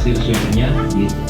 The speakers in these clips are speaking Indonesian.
hasil swabnya gitu.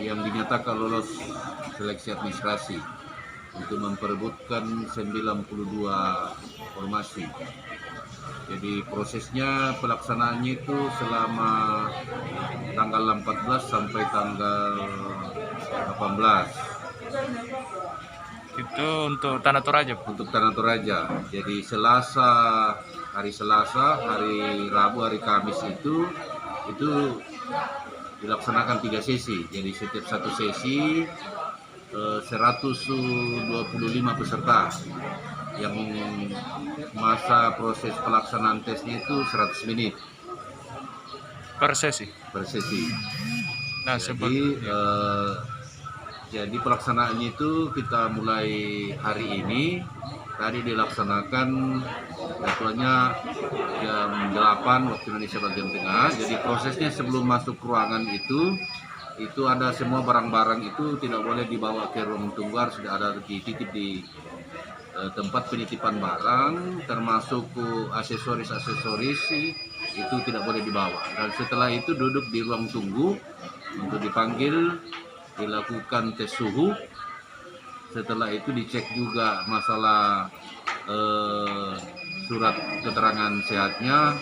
Yang dinyatakan lolos seleksi administrasi untuk memperebutkan 92 formasi. Jadi prosesnya pelaksanaannya itu selama tanggal 14 sampai tanggal 18. Itu untuk Tanah Toraja. Untuk Tanah Toraja. Jadi hari Selasa, hari Rabu, hari Kamis itu dilaksanakan 3 sesi. Jadi setiap satu sesi 125 peserta. Yang masa proses pelaksanaan tesnya itu 100 menit Per sesi. per sesi. Nah, Jadi pelaksanaannya itu kita mulai hari ini. Tadi dilaksanakan jadwalnya jam 8 waktu Indonesia bagian tengah. Jadi prosesnya sebelum masuk ruangan itu ada semua barang-barang itu tidak boleh dibawa ke ruang tunggu, harus ada dititip di tempat penitipan barang, termasuk aksesoris itu tidak boleh dibawa. Dan setelah itu duduk di ruang tunggu untuk dipanggil, dilakukan tes suhu. Setelah itu dicek juga masalah surat keterangan sehatnya,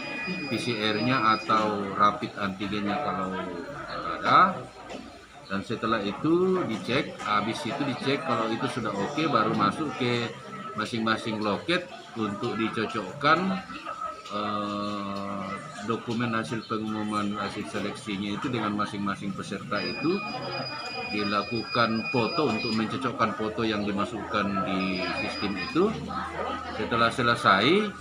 PCR-nya atau rapid antigennya kalau ada. Dan setelah itu dicek, habis itu dicek kalau itu sudah oke, baru masuk ke masing-masing loket untuk dicocokkan dokumen hasil pengumuman hasil seleksinya itu dengan masing-masing peserta itu, dilakukan foto untuk mencocokkan foto yang dimasukkan di sistem itu. Setelah selesai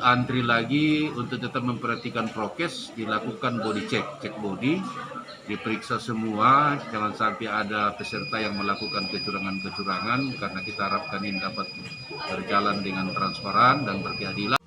antri lagi untuk tetap memperhatikan prokes, dilakukan body cek body, diperiksa semua, jangan sampai ada peserta yang melakukan kecurangan-kecurangan, karena kita harapkan ini dapat berjalan dengan transparan dan berkeadilan.